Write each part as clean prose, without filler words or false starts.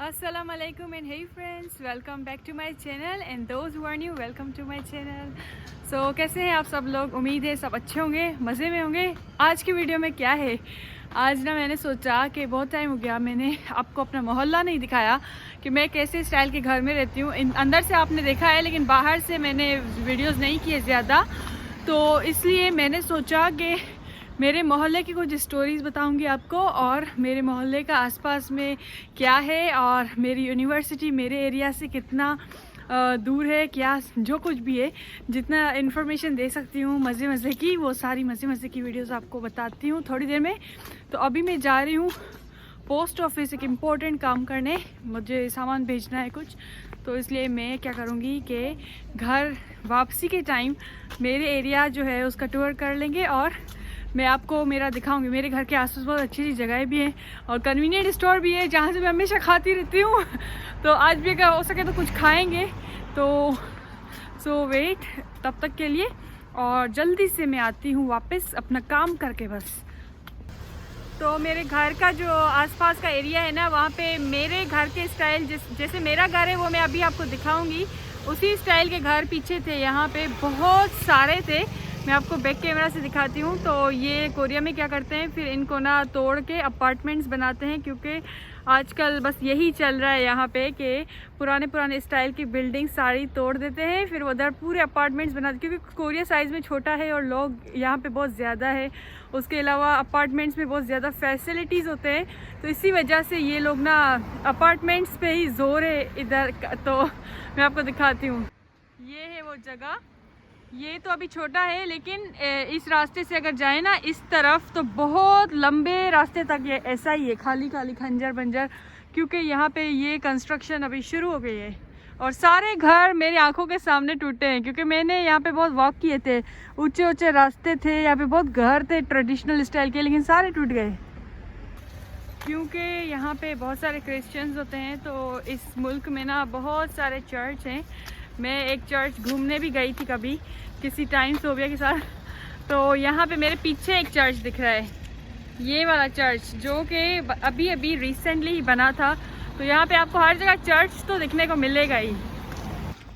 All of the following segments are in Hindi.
Assalamu alaikum and hey friends, welcome back to my channel and those who are new, welcome to my channel. So कैसे हैं आप सब लोग? उम्मीद है सब अच्छे होंगे, मज़े में होंगे। आज की वीडियो में क्या है, आज ना मैंने सोचा कि बहुत टाइम हो गया मैंने आपको अपना मोहल्ला नहीं दिखाया कि मैं कैसे स्टाइल के घर में रहती हूँ। अंदर से आपने देखा है लेकिन बाहर से मैंने वीडियोज़ नहीं किए ज़्यादा, तो इसलिए मैंने सोचा कि मेरे मोहल्ले की कुछ स्टोरीज़ बताऊंगी आपको और मेरे मोहल्ले का आसपास में क्या है और मेरी यूनिवर्सिटी मेरे एरिया से कितना दूर है, क्या जो कुछ भी है, जितना इन्फॉर्मेशन दे सकती हूँ मज़े मज़े की, वो सारी मज़े मज़े की वीडियोस आपको बताती हूँ थोड़ी देर में। तो अभी मैं जा रही हूँ पोस्ट ऑफिस एक इम्पोर्टेंट काम करने, मुझे सामान भेजना है कुछ, तो इसलिए मैं क्या करूँगी कि घर वापसी के टाइम मेरे एरिया जो है उसका टूर कर लेंगे और मैं आपको मेरा दिखाऊंगी। मेरे घर के आसपास बहुत अच्छी अच्छी जगहें भी हैं और कन्वीनियंट स्टोर भी है जहाँ से मैं हमेशा खाती रहती हूँ। तो आज भी अगर हो सके तो कुछ खाएंगे, तो सो वेट तब तक के लिए, और जल्दी से मैं आती हूँ वापस अपना काम करके बस। तो मेरे घर का जो आसपास का एरिया है ना, वहाँ पे मेरे घर के स्टाइल जैसे मेरा घर है वो मैं अभी आपको दिखाऊंगी, उसी स्टाइल के घर पीछे थे, यहाँ पे बहुत सारे थे। मैं आपको बैक कैमरा से दिखाती हूँ। तो ये कोरिया में क्या करते हैं, फिर इनको ना तोड़ के अपार्टमेंट्स बनाते हैं, क्योंकि आजकल बस यही चल रहा है यहाँ पे कि पुराने स्टाइल की बिल्डिंग सारी तोड़ देते हैं, फिर उधर पूरे अपार्टमेंट्स बनाते, क्योंकि कोरिया साइज़ में छोटा है और लोग यहाँ पे बहुत ज़्यादा है। उसके अलावा अपार्टमेंट्स में बहुत ज़्यादा फैसिलिटीज़ होते हैं, तो इसी वजह से ये लोग ना अपार्टमेंट्स पे ही जोर है इधर। तो मैं आपको दिखाती हूँ, ये है वो जगह। ये तो अभी छोटा है लेकिन इस रास्ते से अगर जाए ना इस तरफ तो बहुत लंबे रास्ते तक ये ऐसा ही है, खाली खाली खंजर बंजर, क्योंकि यहाँ पे ये कंस्ट्रक्शन अभी शुरू हो गई है और सारे घर मेरी आंखों के सामने टूटे हैं, क्योंकि मैंने यहाँ पे बहुत वॉक किए थे, ऊंचे ऊंचे रास्ते थे, यहाँ पे बहुत घर थे ट्रेडिशनल स्टाइल के, लेकिन सारे टूट गए क्योंकि यहाँ पे बहुत सारे क्रिश्चियंस होते हैं। तो इस मुल्क में ना बहुत सारे चर्च हैं। मैं एक चर्च घूमने भी गई थी कभी किसी टाइम सोबिया के साथ, तो यहाँ पे मेरे पीछे एक चर्च दिख रहा है, ये वाला चर्च जो कि अभी अभी रिसेंटली ही बना था। तो यहाँ पे आपको हर जगह चर्च तो दिखने को मिलेगा ही।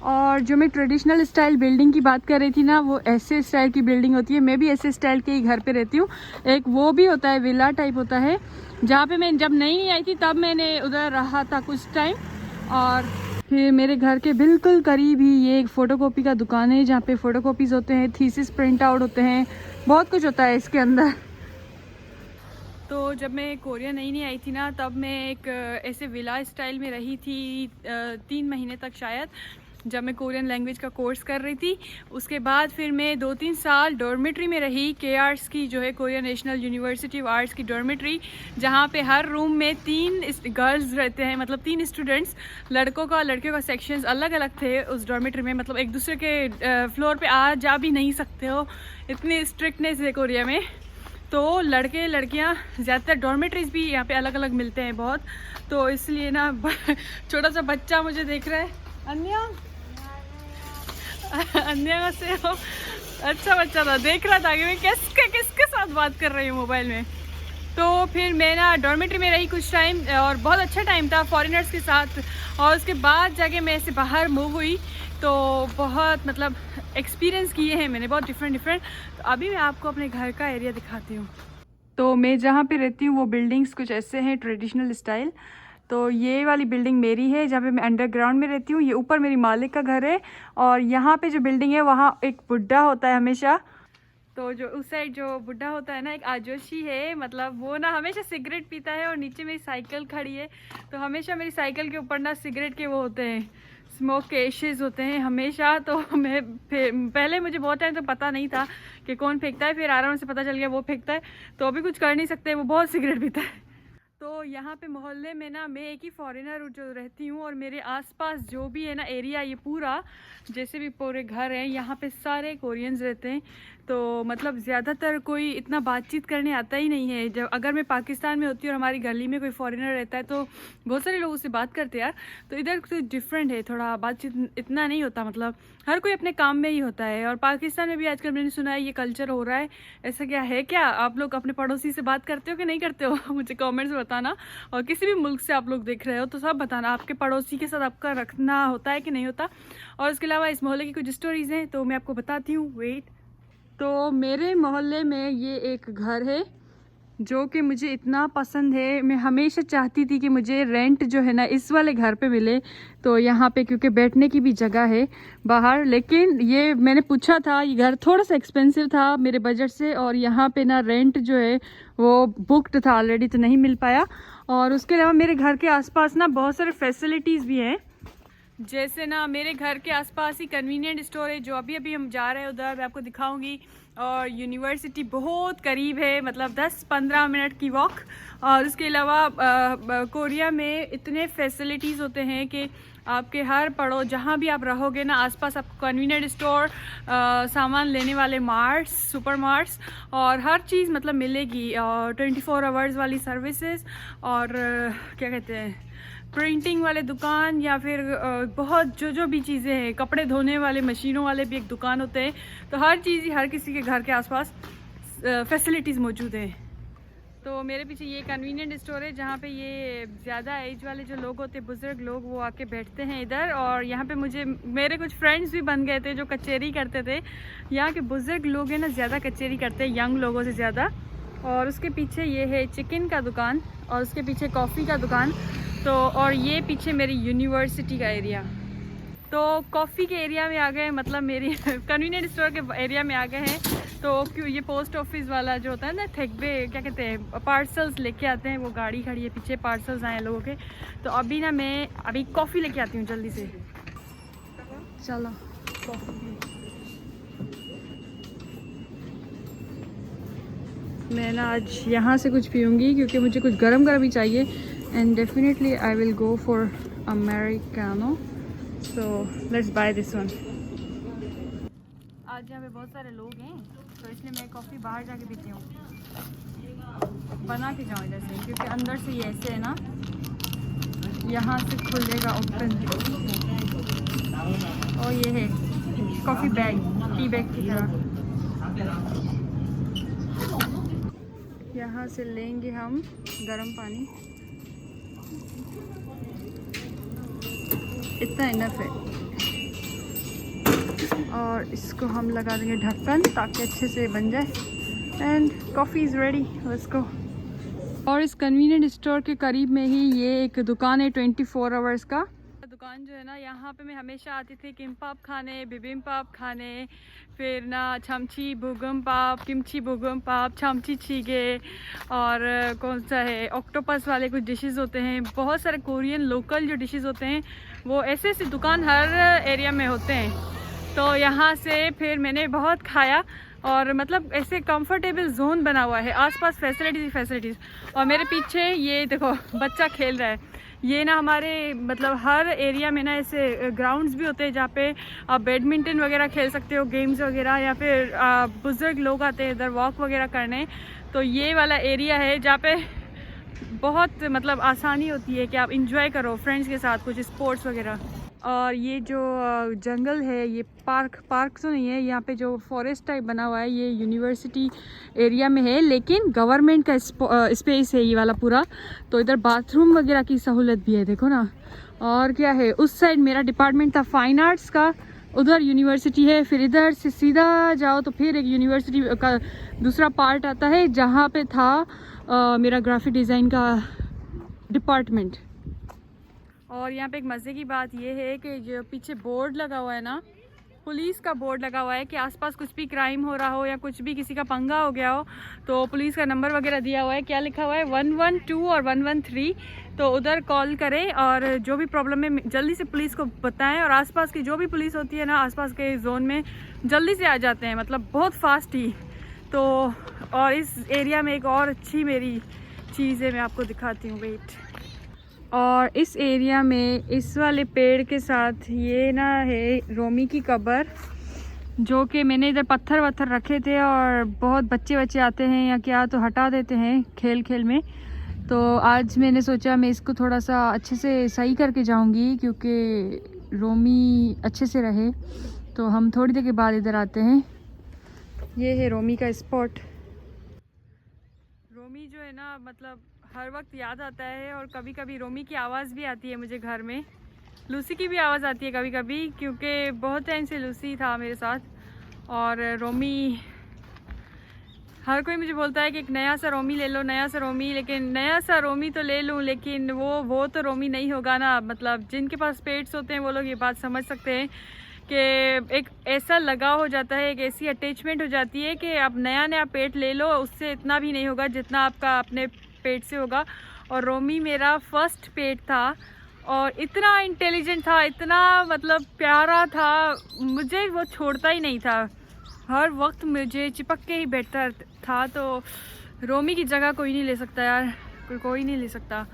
और जो मैं ट्रेडिशनल स्टाइल बिल्डिंग की बात कर रही थी ना, वो ऐसे स्टाइल की बिल्डिंग होती है। मैं भी ऐसे स्टाइल के ही घर पे रहती हूँ। एक वो भी होता है, विला टाइप होता है, जहाँ पे मैं जब नहीं आई थी तब मैंने उधर रहा था कुछ टाइम। और फिर मेरे घर के बिल्कुल करीब ही ये एक फ़ोटोकॉपी का दुकान है, जहाँ पे फ़ोटोकॉपीज़ होते हैं, थीसिस प्रिंट आउट होते हैं, बहुत कुछ होता है इसके अंदर। तो जब मैं कोरिया नई आई थी ना, तब मैं एक ऐसे विला स्टाइल में रही थी 3 महीने तक शायद, जब मैं कोरियन लैंग्वेज का कोर्स कर रही थी। उसके बाद फिर मैं 2-3 साल डॉर्मेट्री में रही, के आर्ट्स की जो है Korea national university of arts की डॉर्मेट्री, जहाँ पे हर रूम में 3 गर्ल्स रहते हैं, मतलब 3 स्टूडेंट्स, लड़कों का लड़कियों का सेक्शंस अलग अलग थे उस डॉर्मेट्री में, मतलब एक दूसरे के फ्लोर पे आ जा भी नहीं सकते हो, इतनी स्ट्रिक्टनेस है कोरिया में। तो लड़के लड़कियां ज़्यादातर, डॉर्मेट्रीज भी यहाँ पे अलग अलग मिलते हैं बहुत, तो इसलिए ना छोटा सा बच्चा मुझे देख रहा है, अन्या अन्य से हो, अच्छा बच्चा था, देख रहा था कि मैं किसके साथ बात कर रही हूँ मोबाइल में। तो फिर मैं ना डॉर्मेट्री में रही कुछ टाइम और बहुत अच्छा टाइम था फॉरेनर्स के साथ, और उसके बाद जाके मैं ऐसे बाहर मूव हुई, तो बहुत मतलब एक्सपीरियंस किए हैं मैंने बहुत डिफरेंट। तो अभी मैं आपको अपने घर का एरिया दिखाती हूँ। तो मैं जहाँ पे रहती हूँ वो बिल्डिंग्स कुछ ऐसे हैं ट्रेडिशनल स्टाइल। तो ये वाली बिल्डिंग मेरी है जहाँ पे मैं अंडरग्राउंड में रहती हूँ, ये ऊपर मेरी मालिक का घर है, और यहाँ पे जो बिल्डिंग है वहाँ एक बुड्ढा होता है हमेशा। तो जो उस साइड जो बुड्ढा होता है ना, एक आजोशी है, मतलब वो ना हमेशा सिगरेट पीता है, और नीचे मेरी साइकिल खड़ी है, तो हमेशा मेरी साइकिल के ऊपर ना सिगरेट के वो होते हैं, स्मोक के एशेज़ होते हैं हमेशा। तो मैं पहले मुझे बहुत टाइम तो पता नहीं था कि कौन फेंकता है, फिर आराम से पता चल गया वो फेंकता है, तो अभी कुछ कर नहीं सकते, वो बहुत सिगरेट पीता है। तो यहाँ पे मोहल्ले में ना मैं एक ही फॉरेनर जो रहती हूँ, और मेरे आसपास जो भी है ना एरिया, ये पूरा जैसे भी पूरे घर हैं यहाँ पे सारे कोरियंस रहते हैं। तो मतलब ज़्यादातर कोई इतना बातचीत करने आता ही नहीं है। जब अगर मैं पाकिस्तान में होती और हमारी गली में कोई फॉरेनर रहता है तो बहुत सारे लोग उससे बात करते यार, तो इधर तो डिफरेंट है, थोड़ा बातचीत इतना नहीं होता, मतलब हर कोई अपने काम में ही होता है। और पाकिस्तान में भी आजकल मैंने सुना है ये कल्चर हो रहा है, ऐसा क्या है? क्या आप लोग अपने पड़ोसी से बात करते हो कि नहीं करते हो? मुझे कॉमेंट्स में बताना, और किसी भी मुल्क से आप लोग देख रहे हो तो सब बताना आपके पड़ोसी के साथ आपका रखना होता है कि नहीं होता। और उसके अलावा इस मोहल्ले की कुछ स्टोरीज़ हैं तो मैं आपको बताती हूँ, वेट। तो मेरे मोहल्ले में ये एक घर है जो कि मुझे इतना पसंद है। मैं हमेशा चाहती थी कि मुझे रेंट जो है ना इस वाले घर पे मिले, तो यहाँ पे क्योंकि बैठने की भी जगह है बाहर। लेकिन ये मैंने पूछा था, ये घर थोड़ा सा एक्सपेंसिव था मेरे बजट से, और यहाँ पे ना रेंट जो है वो बुक्ड था ऑलरेडी, तो नहीं मिल पाया। और उसके अलावा मेरे घर के आसपास ना बहुत सारे फैसिलिटीज़ भी हैं, जैसे ना मेरे घर के आसपास ही कन्वीनियंट स्टोर है जो अभी अभी हम जा रहे हैं उधर, मैं आपको दिखाऊंगी। और यूनिवर्सिटी बहुत करीब है, मतलब 10-15 मिनट की वॉक। और उसके अलावा कोरिया में इतने फैसिलिटीज़ होते हैं कि आपके हर पड़ो जहाँ भी आप रहोगे ना आसपास आपको कन्वीनियंट स्टोर, सामान लेने वाले मार्ट्स, सुपर मार्ट्स और हर चीज़ मतलब मिलेगी। और 24 आवर्स वाली सर्विसेज, और क्या कहते हैं, प्रिंटिंग वाले दुकान, या फिर बहुत जो भी चीज़ें हैं, कपड़े धोने वाले मशीनों वाले भी एक दुकान होते हैं। तो हर चीज़ ही हर किसी के घर के आसपास फैसिलिटीज़ मौजूद हैं। तो मेरे पीछे ये कन्वीनियंट स्टोर है जहाँ पे ये ज़्यादा एज वाले जो लोग होते हैं, बुज़ुर्ग लोग, वो आके बैठते हैं इधर। और यहाँ पे मेरे कुछ फ्रेंड्स भी बन गए थे जो कचेरी करते थे। यहाँ के बुज़ुर्ग लोग हैं ना ज़्यादा कचेरी करते हैं यंग लोगों से ज़्यादा। और उसके पीछे ये है चिकन का दुकान, और उसके पीछे कॉफ़ी का दुकान। तो और ये पीछे मेरी यूनिवर्सिटी का एरिया। तो कॉफ़ी के एरिया में आ गए, मतलब मेरी कन्वीनियंट स्टोर के एरिया में आ गए हैं। तो क्यों ये पोस्ट ऑफिस वाला जो होता है ना, थेकबे क्या कहते हैं, पार्सल्स लेके आते हैं, वो गाड़ी खड़ी है पीछे, पार्सल्स आए हैं लोगों के। तो अभी ना मैं अभी कॉफ़ी लेके आती हूँ जल्दी से। चलो मैं ना आज यहाँ से कुछ पीऊँगी क्योंकि मुझे कुछ गरम गरम ही चाहिए। And definitely I will go for americano, so let's buy this one. आज यहाँ पे बहुत सारे लोग हैं तो इसलिए मैं कॉफ़ी बाहर जाके पीती हूँ, बना के जाऊँ इधर से, क्योंकि अंदर से ये ऐसे है ना, यहाँ से खुलेगा ओपन। और ये है कॉफ़ी बैग, टी बैग की तरह। यहाँ से लेंगे हम गरम पानी, इतना इनफ है। और इसको हम लगा देंगे ढक्कन ताकि अच्छे से बन जाए। And coffee is ready, let's go. और इस कन्वीनियंट स्टोर के करीब में ही ये एक दुकान है 24 आवर्स का दुकान जो है ना, यहाँ पे मैं हमेशा आती थी किम्पाप खाने, बिबिम्पाप खाने, फिर ना छमची बुगमपाप, किमची बुगमपाप, छमची छीगे, और कौन सा है, ऑक्टोपस वाले कुछ डिशेस होते हैं। बहुत सारे कोरियन लोकल जो डिशेस होते हैं वो ऐसे ऐसे दुकान हर एरिया में होते हैं। तो यहाँ से फिर मैंने बहुत खाया, और मतलब ऐसे कंफर्टेबल जोन बना हुआ है, आसपास फैसिलिटीज़। और मेरे पीछे ये देखो बच्चा खेल रहा है। ये ना हमारे मतलब हर एरिया में ना ऐसे ग्राउंड्स भी होते हैं जहाँ पे आप बैडमिंटन वगैरह खेल सकते हो, गेम्स वगैरह, या फिर बुजुर्ग लोग आते हैं इधर वॉक वगैरह करने। तो ये वाला एरिया है जहाँ पे बहुत मतलब आसानी होती है कि आप इंजॉय करो फ्रेंड्स के साथ कुछ स्पोर्ट्स वगैरह। और ये जो जंगल है, ये पार्क तो नहीं है, यहाँ पे जो फॉरेस्ट टाइप बना हुआ है ये यूनिवर्सिटी एरिया में है, लेकिन गवर्नमेंट का स्पेस है ये वाला पूरा। तो इधर बाथरूम वगैरह की सहूलत भी है, देखो ना। और क्या है, उस साइड मेरा डिपार्टमेंट था फाइन आर्ट्स का, उधर यूनिवर्सिटी है। फिर इधर से सीधा जाओ तो फिर एक यूनिवर्सिटी का दूसरा पार्ट आता है जहाँ पे था मेरा ग्राफिक डिज़ाइन का डिपार्टमेंट। और यहाँ पे एक मज़े की बात ये है कि जो पीछे बोर्ड लगा हुआ है ना, पुलिस का बोर्ड लगा हुआ है कि आसपास कुछ भी क्राइम हो रहा हो या कुछ भी किसी का पंगा हो गया हो तो पुलिस का नंबर वगैरह दिया हुआ है। क्या लिखा हुआ है, 112 और 113। तो उधर कॉल करें और जो भी प्रॉब्लम है जल्दी से पुलिस को बताएं। और आसपास की जो भी पुलिस होती है ना आसपास के जोन में जल्दी से आ जाते हैं, मतलब बहुत फास्ट ही। तो और इस एरिया में एक और अच्छी मेरी चीज़ है, मैं आपको दिखाती हूँ, वेट। और इस एरिया में इस वाले पेड़ के साथ ये ना है रोमी की कब्र, जो कि मैंने इधर पत्थर वत्थर रखे थे और बहुत बच्चे आते हैं या क्या तो हटा देते हैं खेल खेल में। तो आज मैंने सोचा मैं इसको थोड़ा सा अच्छे से सही करके जाऊंगी क्योंकि रोमी अच्छे से रहे। तो हम थोड़ी देर के बाद इधर आते हैं। ये है रोमी का स्पॉट। रोमी जो है ना, मतलब हर वक्त याद आता है। और कभी कभी रोमी की आवाज़ भी आती है मुझे घर में, लूसी की भी आवाज़ आती है कभी कभी, क्योंकि बहुत टाइम से लूसी था मेरे साथ। और रोमी, हर कोई मुझे बोलता है कि एक नया सा रोमी ले लो, नया सा रोमी, लेकिन नया सा रोमी तो ले लूँ लेकिन वो तो रोमी नहीं होगा ना। मतलब जिनके पास पेट्स होते हैं वो लोग ये बात समझ सकते हैं कि एक ऐसा लगाव हो जाता है, एक ऐसी अटैचमेंट हो जाती है कि आप नया नया पेट ले लो, उससे इतना भी नहीं होगा जितना आपका अपने पेट से होगा। और रोमी मेरा फर्स्ट पेट था और इतना इंटेलिजेंट था, इतना मतलब प्यारा था, मुझे वो छोड़ता ही नहीं था, हर वक्त मुझे चिपक के ही बैठता था। तो रोमी की जगह कोई नहीं ले सकता यार, कोई नहीं ले सकता।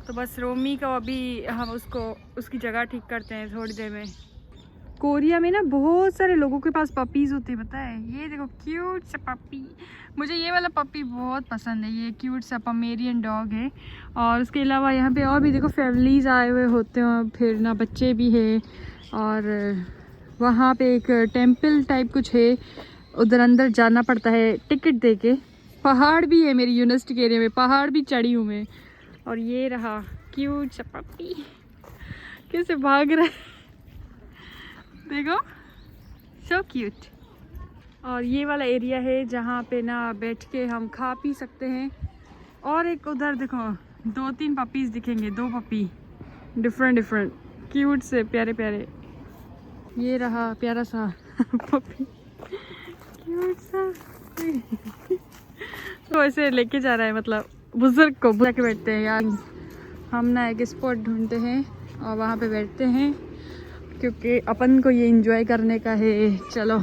तो बस रोमी को अभी हम उसकी जगह ठीक करते हैं थोड़ी देर में। कोरिया में ना बहुत सारे लोगों के पास पपीज़ होते हैं, पता है। ये देखो क्यूट सा पपी, मुझे ये वाला पपी बहुत पसंद है। ये क्यूट सा पमेरियन डॉग है। और उसके अलावा यहाँ पे और भी देखो फैमिलीज़ आए हुए होते हैं, फिर ना बच्चे भी हैं। और वहाँ पे एक टेंपल टाइप कुछ है, उधर अंदर जाना पड़ता है टिकट दे के। पहाड़ भी है, मेरी यूनिवर्सिटी के एरिया में पहाड़ भी चढ़ी हूँ मैं। और ये रहा क्यूट सा पपी, कैसे भाग रहा है देखो, सो क्यूट। और ये वाला एरिया है जहाँ पे ना बैठ के हम खा पी सकते हैं। और एक उधर देखो 2-3 पपीज़ दिखेंगे, 2 पपी डिफरेंट क्यूट से प्यारे प्यारे। ये रहा प्यारा सा पपी, क्यूट सा। तो ऐसे लेके जा रहा है, मतलब बुजुर्ग को बुला के बैठते हैं यार। हम ना एक स्पॉट ढूंढते हैं और वहाँ पे बैठते हैं, क्योंकि अपन को ये एंजॉय करने का है। चलो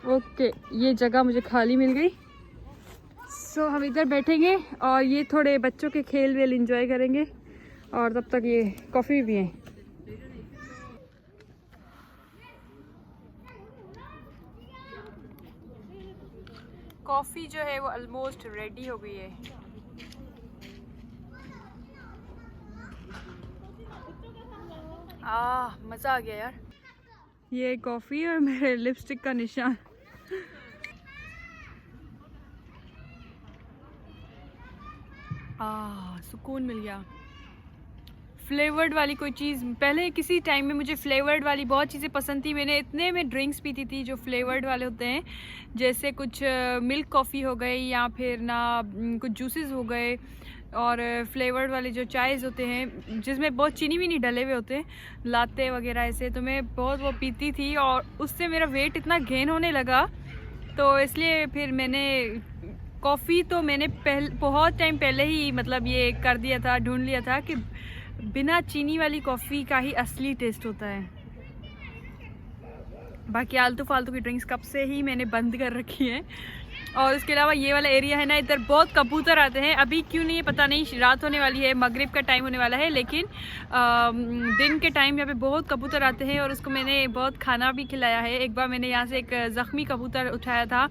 ओके, ये जगह मुझे खाली मिल गई। सो हम इधर बैठेंगे और ये थोड़े बच्चों के खेल वेल एंजॉय करेंगे, और तब तक ये कॉफ़ी भी है। कॉफ़ी जो है वो ऑलमोस्ट रेडी हो गई है। मज़ा आ गया यार। ये कॉफ़ी और मेरे लिपस्टिक का निशान। सुकून मिल गया। फ्लेवर्ड वाली कोई चीज़, पहले किसी टाइम में मुझे फ्लेवर्ड वाली बहुत चीज़ें पसंद थी। मैंने इतने में ड्रिंक्स पीती थी जो फ्लेवर्ड वाले होते हैं, जैसे कुछ मिल्क कॉफ़ी हो गई या फिर ना कुछ जूसेस हो गए, और फ्लेवर्ड वाले जो चायज़ होते हैं जिसमें बहुत चीनी भी नहीं डले हुए होते हैं, लाते वगैरह ऐसे, तो मैं बहुत वो पीती थी। और उससे मेरा वेट इतना गेन होने लगा, तो इसलिए फिर मैंने कॉफ़ी तो मैंने बहुत टाइम पहले ही मतलब ये कर दिया था, ढूंढ लिया था कि बिना चीनी वाली कॉफ़ी का ही असली टेस्ट होता है। बाकी आलतू फालतू की ड्रिंक्स कब से ही मैंने बंद कर रखी है। और इसके अलावा ये वाला एरिया है ना, इधर बहुत कबूतर आते हैं। अभी क्यों नहीं है पता नहीं, रात होने वाली है, मगरिब का टाइम होने वाला है, लेकिन दिन के टाइम यहाँ पे बहुत कबूतर आते हैं। और उसको मैंने बहुत खाना भी खिलाया है। एक बार मैंने यहाँ से एक ज़ख्मी कबूतर उठाया था,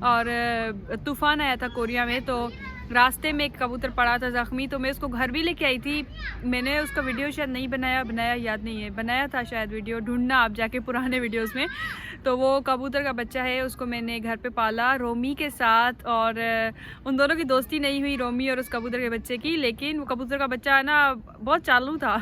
और तूफ़ान आया था कोरिया में, तो रास्ते में एक कबूतर पड़ा था ज़ख्मी, तो मैं उसको घर भी लेके आई थी। मैंने उसका वीडियो शायद नहीं बनाया याद नहीं है, बनाया था शायद वीडियो, ढूंढना आप जाके पुराने वीडियोस में। तो वो कबूतर का बच्चा है, उसको मैंने घर पे पाला रोमी के साथ। और उन दोनों की दोस्ती नहीं हुई, रोमी और उस कबूतर के बच्चे की, लेकिन वो कबूतर का बच्चा ना बहुत चालू था।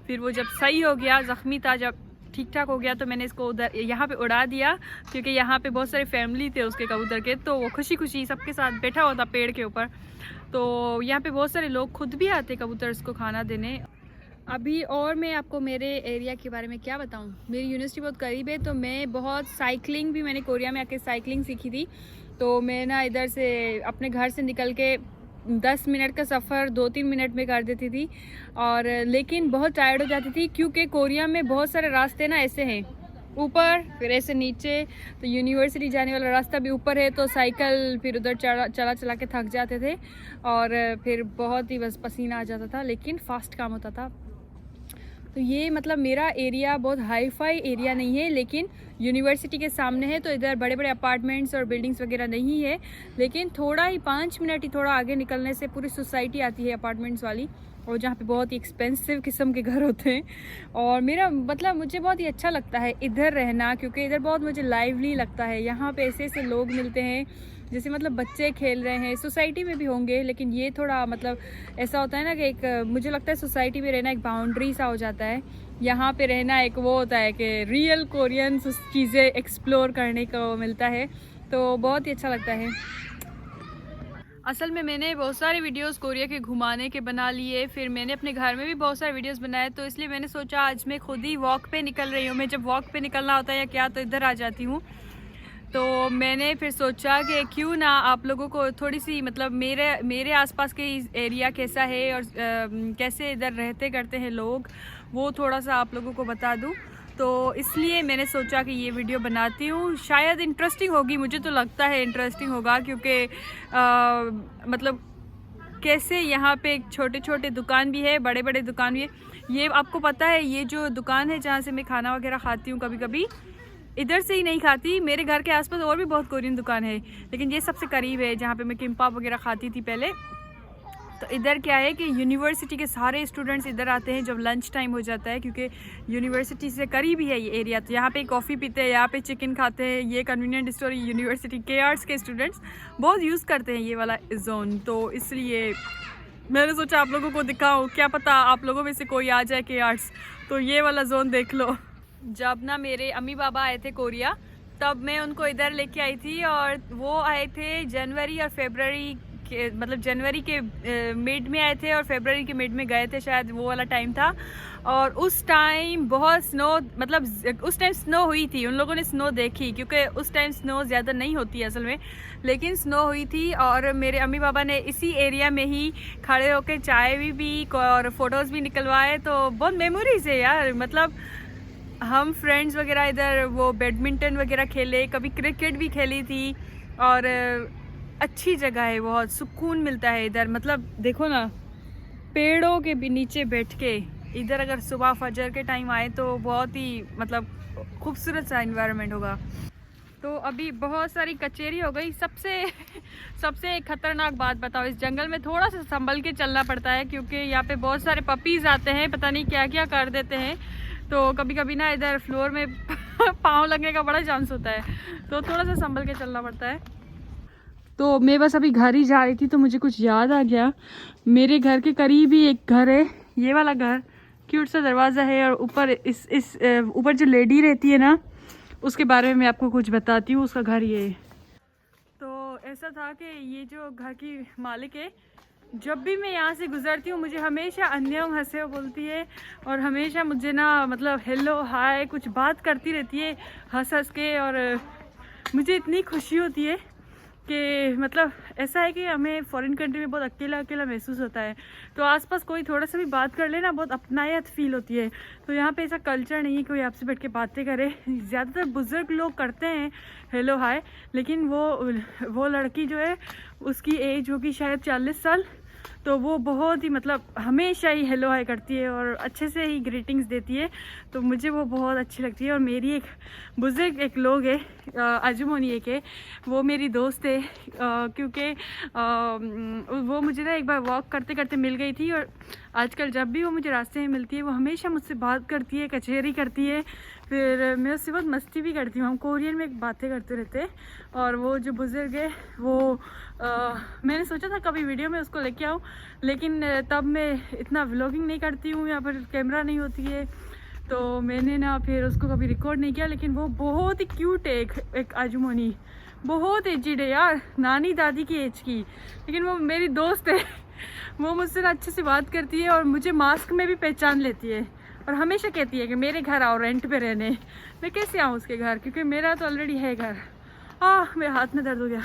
फिर वो जब सही हो गया, ज़ख्मी था, जब ठीक ठाक हो गया, तो मैंने इसको उधर यहाँ पे उड़ा दिया, क्योंकि यहाँ पे बहुत सारे फैमिली थे उसके कबूतर के, तो वो खुशी खुशी सबके साथ बैठा हुआ था पेड़ के ऊपर। तो यहाँ पे बहुत सारे लोग खुद भी आते कबूतर को खाना देने। अभी और मैं आपको मेरे एरिया के बारे में क्या बताऊँ, मेरी यूनिवर्सिटी बहुत करीब है, तो मैं बहुत साइकिलिंग भी, मैंने कोरिया में आके साइकिलिंग सीखी थी। तो मैं ना इधर से अपने घर से निकल के 10 मिनट का सफ़र 2-3 मिनट में कर देती थी। और लेकिन बहुत टायर्ड हो जाती थी, क्योंकि कोरिया में बहुत सारे रास्ते ना ऐसे हैं, ऊपर फिर ऐसे नीचे। तो यूनिवर्सिटी जाने वाला रास्ता भी ऊपर है, तो साइकिल फिर उधर चला के थक जाते थे, और फिर बहुत ही बस पसीना आ जाता था, लेकिन फास्ट काम होता था। तो ये मतलब मेरा एरिया बहुत हाई फाई एरिया नहीं है, लेकिन यूनिवर्सिटी के सामने है, तो इधर बड़े बड़े अपार्टमेंट्स और बिल्डिंग्स वगैरह नहीं है। लेकिन थोड़ा ही 5 मिनट ही थोड़ा आगे निकलने से पूरी सोसाइटी आती है अपार्टमेंट्स वाली, और जहाँ पे बहुत ही एक्सपेंसिव किस्म के घर होते हैं। और मेरा मतलब मुझे बहुत ही अच्छा लगता है इधर रहना, क्योंकि इधर बहुत मुझे लाइवली लगता है। यहाँ पे ऐसे ऐसे लोग मिलते हैं, जैसे मतलब बच्चे खेल रहे हैं, सोसाइटी में भी होंगे, लेकिन ये थोड़ा मतलब ऐसा होता है ना कि एक मुझे लगता है सोसाइटी में रहना एक बाउंड्री सा हो जाता है, यहाँ पे रहना एक वो होता है कि रियल कोरियन चीज़ें एक्सप्लोर करने को मिलता है, तो बहुत ही अच्छा लगता है। असल में मैंने बहुत सारे वीडियोस कोरिया के घुमाने के बना लिए, फिर मैंने अपने घर में भी बहुत सारे वीडियोस बनाए, तो इसलिए मैंने सोचा आज मैं खुद ही वॉक पे निकल रही हूँ। मैं जब वॉक पे निकलना होता है या क्या तो इधर आ जाती हूँ, तो मैंने फिर सोचा कि क्यों ना आप लोगों को थोड़ी सी मतलब मेरे आसपास के एरिया कैसा है और कैसे इधर रहते करते हैं लोग, वो थोड़ा सा आप लोगों को बता दूँ। तो इसलिए मैंने सोचा कि ये वीडियो बनाती हूँ, शायद इंटरेस्टिंग होगी, मुझे तो लगता है इंटरेस्टिंग होगा, क्योंकि मतलब कैसे यहाँ पे छोटे छोटे दुकान भी है, बड़े बड़े दुकान भी है। ये आपको पता है ये जो दुकान है जहाँ से मैं खाना वगैरह खाती हूँ, कभी कभी इधर से ही नहीं खाती, मेरे घर के आसपास और भी बहुत कोरियन दुकान है, लेकिन ये सबसे करीब है जहाँ पे मैं किम्पाप वगैरह खाती थी पहले। तो इधर क्या है कि यूनिवर्सिटी के सारे स्टूडेंट्स इधर आते हैं जब लंच टाइम हो जाता है, क्योंकि यूनिवर्सिटी से करीब ही है ये एरिया। तो यहाँ पे कॉफ़ी पीते हैं, यहाँ पे चिकन खाते हैं। ये कन्वीनियंट स्टोर यूनिवर्सिटी के आर्ट्स के स्टूडेंट्स बहुत यूज़ करते हैं ये वाला जोन, तो इसलिए मैंने सोचा आप लोगों को दिखाऊँ, क्या पता आप लोगों में से कोई आ जाए के आर्ट्स, तो ये वाला जोन देख लो। जब ना मेरे अम्मी बाबा आए थे कोरिया, तब मैं उनको इधर लेके आई थी, और वो आए थे जनवरी और फरवरी के, मतलब जनवरी के मिड में आए थे और फरवरी के मिड में गए थे, शायद वो वाला टाइम था। और उस टाइम बहुत स्नो, मतलब उस टाइम स्नो हुई थी, उन लोगों ने स्नो देखी, क्योंकि उस टाइम स्नो ज़्यादा नहीं होती है असल में, लेकिन स्नो हुई थी। और मेरे अम्मी बाबा ने इसी एरिया में ही खड़े होकर चाय भी पी और फ़ोटोज़ भी निकलवाए, तो बहुत मेमोरीज है यार। मतलब हम फ्रेंड्स वगैरह इधर वो बैडमिंटन वगैरह खेले, कभी क्रिकेट भी खेली थी, और अच्छी जगह है, बहुत सुकून मिलता है इधर। मतलब देखो ना, पेड़ों के भी नीचे बैठ के इधर अगर सुबह फजर के टाइम आए तो बहुत ही मतलब खूबसूरत सा इन्वायरमेंट होगा। तो अभी बहुत सारी कचेरी हो गई। सबसे खतरनाक बात बताओ, इस जंगल में थोड़ा सा संभल के चलना पड़ता है, क्योंकि यहाँ पे बहुत सारे पपीज़ आते हैं, पता नहीं क्या क्या कर देते हैं, तो कभी कभी ना इधर फ्लोर में पाँव लगने का बड़ा चांस होता है, तो थोड़ा सा संभल के चलना पड़ता है। तो मैं बस अभी घर ही जा रही थी, तो मुझे कुछ याद आ गया। मेरे घर के करीब ही एक घर है, ये वाला घर, क्यूट सा दरवाज़ा है, और ऊपर इस ऊपर जो लेडी रहती है ना, उसके बारे में मैं आपको कुछ बताती हूँ। उसका घर ये है। तो ऐसा था कि ये जो घर की मालिक है, जब भी मैं यहाँ से गुजरती हूँ मुझे हमेशा अन्यों हंसे बोलती है, और हमेशा मुझे ना मतलब हेलो हाय कुछ बात करती रहती है हंस हंस के, और मुझे इतनी खुशी होती है कि मतलब ऐसा है कि हमें फॉरेन कंट्री में बहुत अकेला अकेला महसूस होता है, तो आसपास कोई थोड़ा सा भी बात कर ले ना, बहुत अपनायत फील होती है। तो यहाँ पे ऐसा कल्चर नहीं है कोई आपसे बैठ के बातें करे। ज़्यादातर बुज़ुर्ग लोग करते हैं हेलो हाय, लेकिन वो लड़की जो है उसकी एज होगी शायद 40 साल, तो वो बहुत ही मतलब हमेशा ही हेलो हाय करती है और अच्छे से ही ग्रीटिंग्स देती है, तो मुझे वो बहुत अच्छी लगती है। और मेरी एक बुज़ुर्ग एक लोग है, आजुमोनी एक है, वो मेरी दोस्त है, क्योंकि वो मुझे ना एक बार वॉक करते करते मिल गई थी, और आजकल जब भी वो मुझे रास्ते में मिलती है वो हमेशा मुझसे बात करती है, कचहरी करती है, फिर मैं उससे बहुत मस्ती भी करती हूँ, हम कोरियन में बातें करते रहते हैं। और वो जो बुज़ुर्ग है वो मैंने सोचा था कभी वीडियो में उसको लेके आऊँ, लेकिन तब मैं इतना व्लॉगिंग नहीं करती हूँ, यहाँ पर कैमरा नहीं होती है, तो मैंने ना फिर उसको कभी रिकॉर्ड नहीं किया। लेकिन वो बहुत ही क्यूट है, एक आजुमोनी, बहुत एजिड है यार, नानी दादी की एज की, लेकिन वो मेरी दोस्त है। वो मुझसे ना अच्छे से बात करती है, और मुझे मास्क में भी पहचान लेती है, और हमेशा कहती है कि मेरे घर आओ रेंट पे रहने। मैं कैसे आऊँ उसके घर, क्योंकि मेरा तो ऑलरेडी है घर। मेरे हाथ में दर्द हो गया।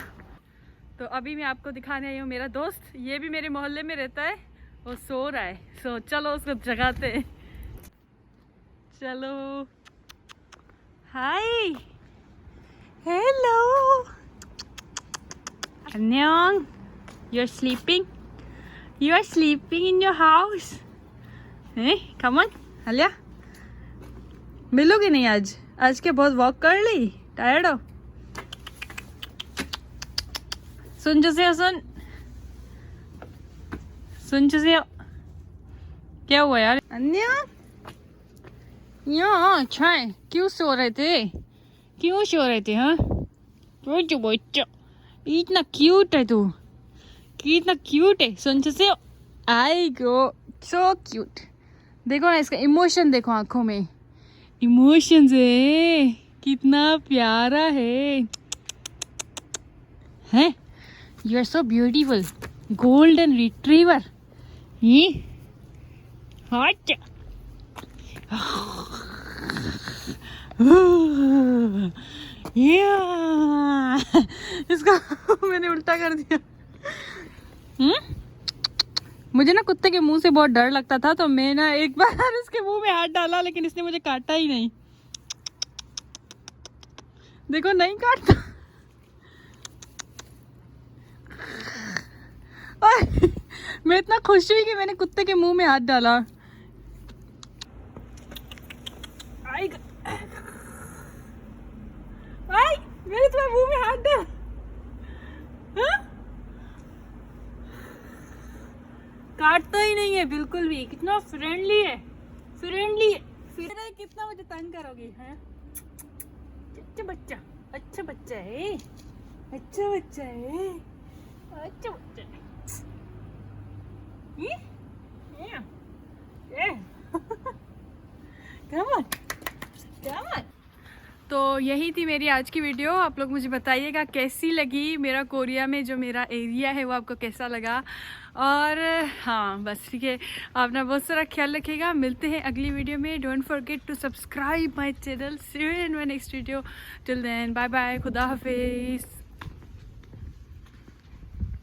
तो अभी मैं आपको दिखाने आई हूँ मेरा दोस्त, ये भी मेरे मोहल्ले में रहता है, वो सो रहा है, सो चलो उसको जगाते हैं। चलो, हाय, हेलो, अन्योंग, you are sleeping, you are sleeping in your house, come on, हलिया, मिलोगे नहीं आज? आज के बहुत वॉक कर ली, टायर्ड हो? सुन जोसे, सुन जोसे, क्या हुआ यार? अन्या, यहाँ क्यों सो रहे थे? क्यों सो रहे थे? हाँ, बच्चो, इतना क्यूट है तू, कितना क्यूट है सोनू से। आई गो सो क्यूट। देखो ना इसका इमोशन, देखो आंखों में इमोशंस है, कितना प्यारा है। हैं? You are so beautiful golden retriever. ये हट इसका मैंने उल्टा कर दिया। मुझे ना कुत्ते के मुंह से बहुत डर लगता था, तो मैं ना एक बार इसके मुंह में हाथ डाला, लेकिन इसने मुझे काटा ही नहीं। देखो नहीं काटता। मैं इतना खुश हुई कि मैंने कुत्ते के मुंह में हाथ डाला। आई मैंने तुम्हारे मुंह में हाथ डाला। काटता ही नहीं है बिल्कुल भी, कितना फ्रेंडली है, फ्रेंडली है। फिर कितना मुझे तंग करोगी हैं? अच्छा बच्चा, अच्छा बच्चा है, अच्छा बच्चा है, अच्छा बच्चा है। Come on, come on. तो यही थी मेरी आज की वीडियो। आप लोग मुझे बताइएगा कैसी लगी, मेरा कोरिया में जो मेरा एरिया है वो आपको कैसा लगा। और हाँ बस ठीक है, आप अपना बहुत सारा ख्याल रखिएगा। मिलते हैं अगली वीडियो में। Don't forget to subscribe my channel. See you in my next video. Till then bye bye, खुदा हाफिज़।